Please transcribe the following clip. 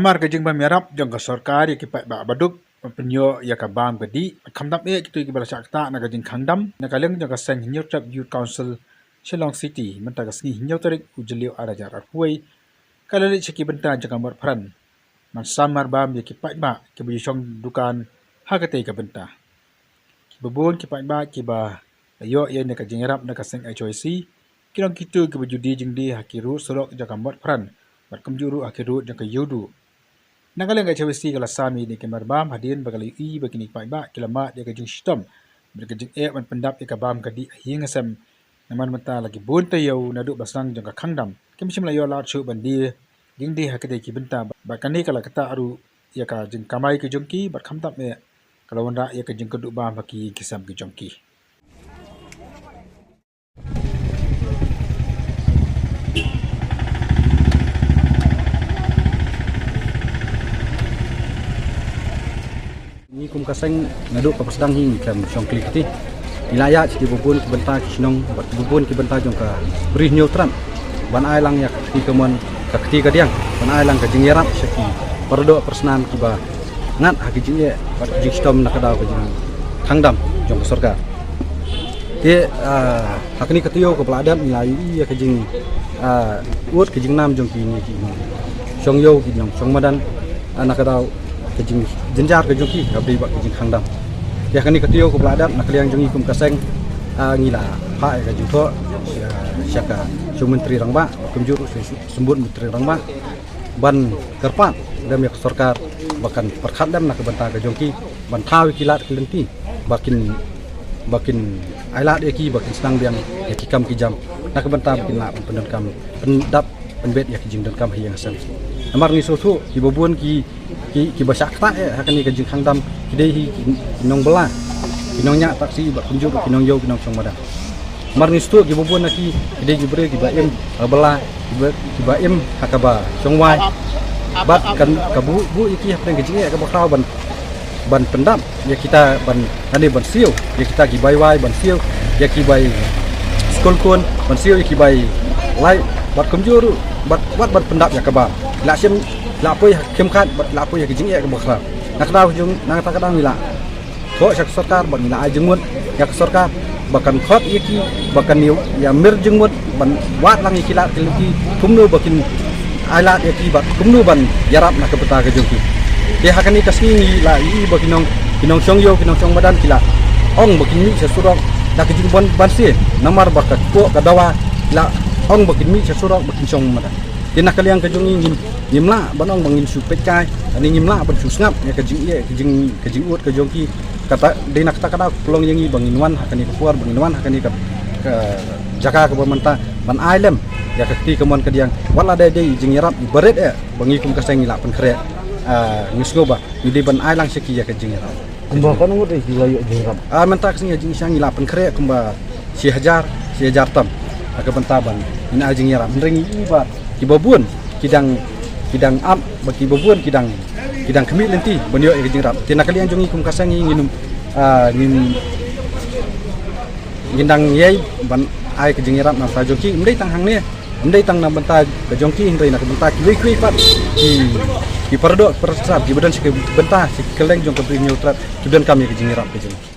Namar ke jing ba merap jong ka sarkar ya kipai ba baduk penyo ya ka bam gadi khamdam e kitu ki bala sakta na ka jing khangdam na ka leng jong ka sang hinyo trap youth council Shillong City menta ka sni hinyo tarik ujliu arajar arhuai kalali chiki benta jong ka mor pran man samar bam ya kipai ba ki bu shong dukan hagate ka benta ki bubun kipai ba ki ba yo ya na ka jing rap na ka sang HOC kirong kitu ki bu judi jing di hakiru sorok jong ka mor pran bat kumjuru akiru jong ka yudu Nagalang ay chawisi kala sami ni kemarbam hadin bagali i bagini pa iba kilama dia kajing sistem berkajing man pendap ikabam kadi hingasam naman mata lagi bunta yaw nadu basang jang kakangdam kemsim layo la chu bandi jing di hakade ki benta bakani kala kata aru ya ka jing kamai ke jongki bat khamtap me kala wanda ya kajing keduk bam baki kisam ke jongki Ni kum kaseng ngaduk ka sedang hing kem song klik ti ilaya ci bubun ki benta ki snong bat bubun ki benta jong ka bri neutral ban ai lang yak ti kemon ka kti ka diang ban ai lang ka jing yarap seki perdo persnan ki ba ngat ha ki jing ye bat jing stom na ka daw ka jing thangdam jong ka sarkar ti hakni ka tiyo ka peladan ilai ya ka jing ut ki jing nam jong ki ni ki song yo ki jong song madan anak ka daw kejing jenjar ke joki abdi bak kejing khangdam ya kani ketiyo ko peladat nak liang jongi kum kaseng ngila pa ka juto syaka su menteri rangba kumjur sembut menteri rangba ban kerpat dam yak sarkar bakan perkhat dam nak benta ka joki ban thawi kilat kelenti bakin ailat eki bakin senang biang ya kikam kijam nak benta bakin la pendon kam pendap penbet ya kejing don kam hiang asal amar ni sosu ki bobon ki basakta ya hakani ka jing khangdam kidai hi kinong bela kinong nya taksi ba kunjuk kinong yo kinong song mada amar ni stu ki bobon ki kidai ki bre ki baem bela ki baem hakaba song wai bat kan kabu bu iki hapeng kejing ya ka bakraw ban pendam ya kita ban ane ban siu ya kita ki bai wai ban siu ya ki bai skol kon ban siu ki bai lai bat kumjuru bat pendap ya ka ba la sim la poi kem khat bat la poi ki jing ya ka bakra nak daw jung nang ta kadang mila ko sak sarkar ban mila ajengmut ya sarkar bakan khot iki bakan niu ya mir jengmut ban wat lang iki la ki kumnu bakin ailat iki bat kumnu ban yarap nak ka beta ka jungki dia hakani kasni la i bakinong kinong songyo kinong song badan kila ong bakin mi sesurok nak jing ban si namar bakat ko kadawa la ong bakin mi sesurok bakin song madan dia nak kaliang ka jungi ngimla banong bangin su pecai ani ngimla ban su ngap ya kejing ut ka jongki kata dia nak kata kada pelong yangi bangin wan hakani kepuar bangin wan hakani ka jaka ka bamanta ban ailem ya kati kemon ka diang wala dai jing yarap ibaret ya bangi kum kaseng ngila pen kre ngisgoba di ban ailang seki ya kejing yarap kumba kan ngut di layu jing yarap menta kaseng jing sang ngila pen kre kumba si hajar tam ka bentaban ina jing yarap ndrengi iba kibabun kidang am bagi babun kidang kemit lenti benyo e jing rap tina kali anjungi kum kasang nginum ngindang yai ban ai ke jing rap na tajoki mdei tang hang ne mdei tang na benta ke jongki hindai na ke benta ki pat ki perdo persab ki badan si ke benta si keleng jong ke neutral ki dan kami ke jing rap ke jong